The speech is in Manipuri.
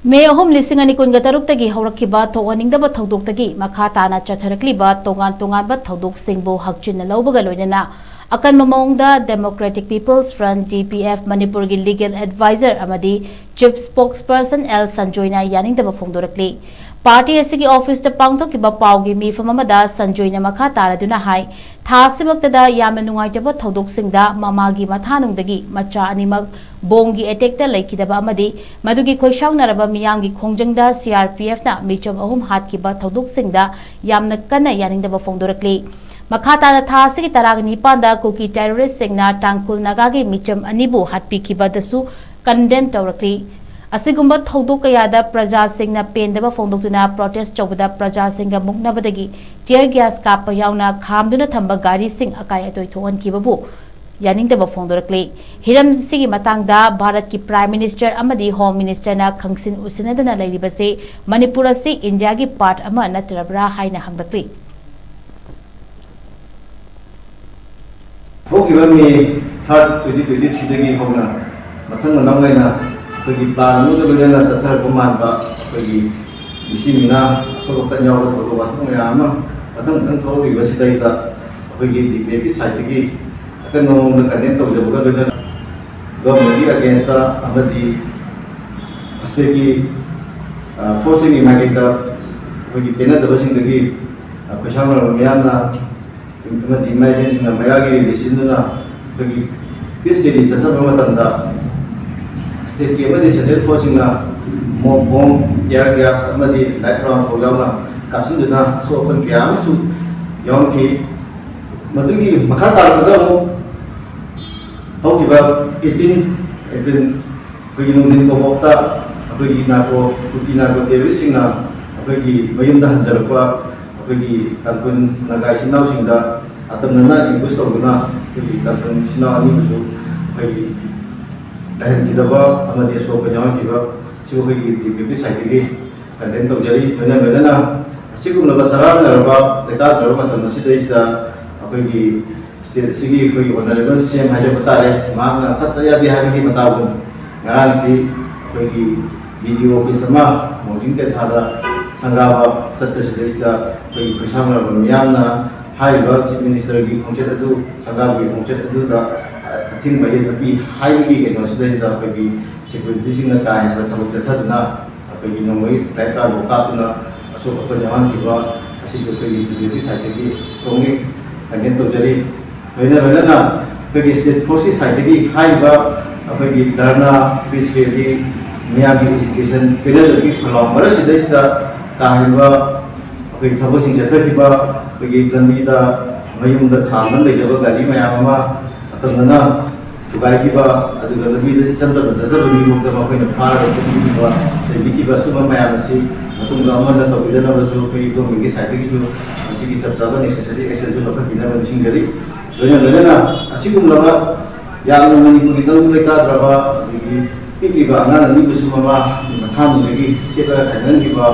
मे अहम लिसिंग अनि कुनगा तरुक्तगी हौरखिबा थोवनिंगदबा थौदोक्तगी मखा ताना चथरक्लिबा तोगान तोगानबा थौदोक्सिंगबु हक्चिन लौबगा लोइनना अकन ममोंगदा democratic people's front DPF Manipur की लीगल एडवाइजर अमदी चीफ स्पोक्सपर्सन एल संजोयना यानिंगदबा फोंदोरक्ली पार्टी असिगी ऑफिस पांगथोकिबा पाउगी मीफम अमदा संजोयना मखा तारदुना हाई थासिमक्तदा यामना नुंगाइतबा थौदोक्सिंगदा ममागी मथानुंगदगी मचा अनिमक बोंगी एटेक्टा लेखिदबा अमदी मदुगी खोइसाउनरबा मियामगी खोंजंगदा CRPF ना मिचम अहुम हातकिबा थौदोक्सिंगदा यामना कन्ना यानिंगदबा फोंदोरक्ली मखातादा थासिगी तराग निपांदा कुकी टेररिस्ट सिंगना टांकुल नागागी मिचम अनिबु हातपिखिबदसु कंडेम तौरक्ली असिगुंबा थौदोक कयादा प्रजा सिंगना पेंदबा फोंदोक्तुना प्रोटेस्ट चौबदा प्रजा सिंगा मुक्नबदगी टियर गैस कापा यावना खामदुना थंबा गाड़ी सिंग अकाय अतोय थोहनकिबबु यानिंगदबा फोंदोरक्ली हिरम सिगी मतंगदा भारत की प्राइम मिनिस्टर अमदी होम मिनिस्टर ना खंगसिन उसिनदना लेरिबसे मणिपुर असि इंडिया की पार्ट अमा नत्रबरा हाइना हंगलक्ली होगिबा मे थर्ड 2023 दगी होना मथंग नंगैना कोई प्लान मुझे लोगों ने चतर कुमार कोई इसी मिना सोलो पंजाब थोड़ो बातों में आमा बातों थोड़ो विवसित है इधर कोई DPF की साइट की अगर नॉर्मल करने तो जब वो लोगों गवर्नमेंट की अगेंस्ट अमदी ऐसे की फोर्सिंग इमेजिंग दा कोई पेना दबसिंग दगी कुछ हम मियाना अमदी इमेजिंग ना मेरा की विसिंदु ना कोई किस के लिए सब हम तंदा स्टेट के मध्य सेंट्रल फोर्सिंग ना मोम टियर गैस अमदी लाइट राउंड हो जाऊना काफी दुना सो अपन क्या मसु यौन की मधुगी मखा तारबदा हो की बात 18 अप्रैल कोई नुदिन को होता कोई नाको टेररिस्ट ना कोई मयुमदा हंजरपा कोई तंकुन नगाई सिनाव सिंदा अतमना इंबुस तौगुना कोई तंकुन सिनाव अनि मसु कोई दाहन की दबा अमदी सो पजाव की बा सिगो की DPF साइट की कंटेंट तो जरी होना सिगुम लबा सरार नरबा लेता दरबा तम सिदैसदा अखोई की स्टेट सिगी कोई ऑनरेबल CM हाजे बतारे मांगना सत्या दिहागी की बताबु ngaraang si अखोई की वीडियो ऑफिस मा मोजिंग के थादा संगावा सत्य कोई प्रशासन मियामना हाइबा चीफ मिनिस्टर की खोंचेत अदु संगाव की खोंचेत अदु दा थिंग बाय थपी हाइबी के नो सिदैदा कोई सिक्योरिटी सिंग का है थबक थदना कोई नोई लाइका लोकातुना असो को जवान की बा असि जो कोई DPF साइट की स्ट्रांगली कंटेंट तो जरी होना कोई स्टेट फोर्स की साइट की हाइबा कोई धरना पीस रैली मिया की एजुकेशन पेनल की फलामर सिदैदा काहिबा कोई थबक सिंग जथखिबा कोई लंबीदा मयुमदा थामन लेजबा गाड़ी मयामा अतमना तुगाई की बा अदुगा लबी चंदन ससब मी मुक्त मखैन फारा की बा सेबी की बा सुबह मयाम से मतुंगा अमन त बिदना बसु कोई गवर्नमेंट की साइट की जो असि की चर्चा नेसेसरी एक्शन जो लख बिना मिसिंग गरी लोना असिगुम लबा याम मणिपुर की तंग लेता द्रबा की पिकी बा अंगान नि बसु ममा मथाम की सेबा खानन की बा